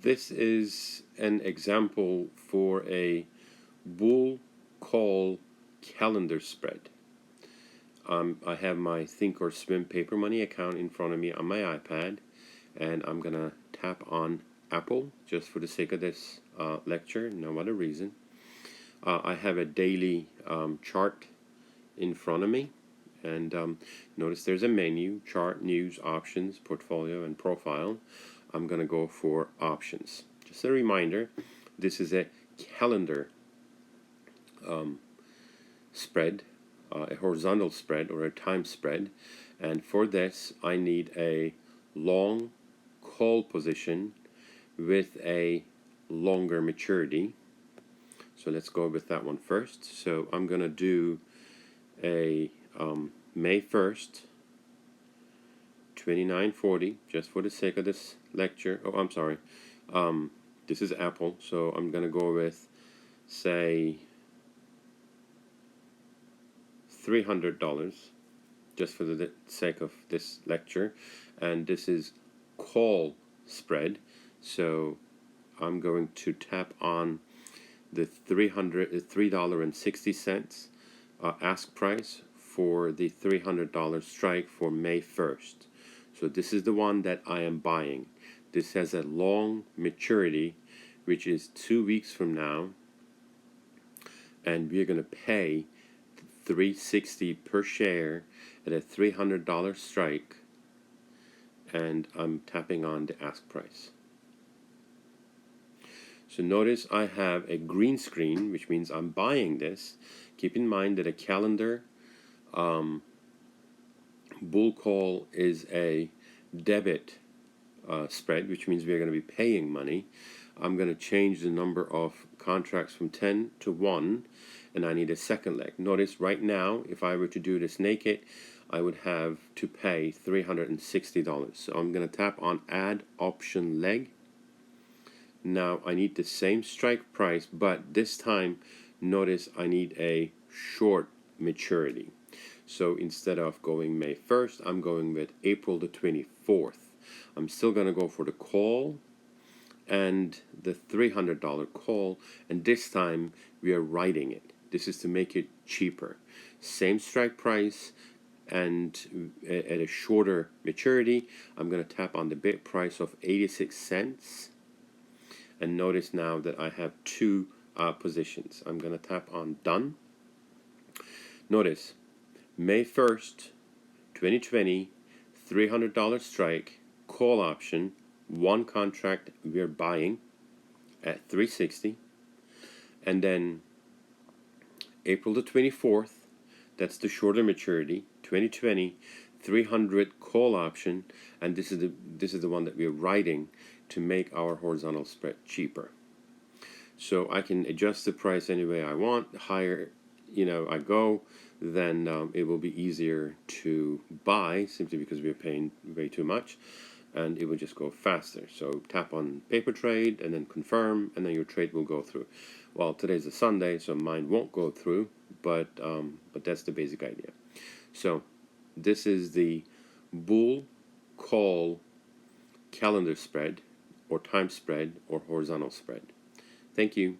This is an example for a bull call calendar spread. I have my Thinkorswim paper money account in front of me on my iPad, and I'm gonna tap on Apple just for the sake of this lecture, no other reason. I have a daily chart in front of me, and notice there's a menu: chart, news, options, portfolio, and profile. I'm gonna go for options. Just a reminder, this is a calendar spread, a horizontal spread or a time spread, and for this I need a long call position with a longer maturity. So let's go with that one first. So I'm gonna do a May 1st 2940 just for the sake of this lecture. Oh, I'm sorry, this is Apple, so I'm gonna go with, say, $300 just for the sake of this lecture. And this is call spread, so I'm going to tap on the $3.60 ask price for the $300 strike for May 1st. So this is the one that I am buying. This has a long maturity, which is 2 weeks from now, and we're going to pay $3.60 per share at a $300 strike, and I'm tapping on the ask price. So notice I have a green screen, which means I'm buying this. Keep in mind that a calendar bull call is a debit spread, which means we're going to be paying money. I'm going to change the number of contracts from 10 to 1, and I need a second leg. Notice right now, if I were to do this naked, I would have to pay $360. So I'm going to tap on add option leg. Now I need the same strike price, but this time notice I need a short maturity. So instead of going May 1st, I'm going with April the 24th. I'm still going to go for the call and the $300 call, and this time we are writing it. This is to make it cheaper. Same strike price and at a shorter maturity. I'm going to tap on the bid price of 86 cents. And notice now that I have two positions. I'm going to tap on done. Notice May 1st, 2020, $300 strike, call option, one contract we're buying at $360. And then April the 24th, that's the shorter maturity, 2020, 300 call option, and this is the one that we're writing to make our horizontal spread cheaper. So I can adjust the price any way I want. The higher I go, then it will be easier to buy, simply because we're paying way too much, and it will just go faster. So tap on paper trade and then confirm, and then your trade will go through. Well, today's a Sunday, so mine won't go through, but that's the basic idea. So this is the bull call calendar spread, or time spread, or horizontal spread. Thank you.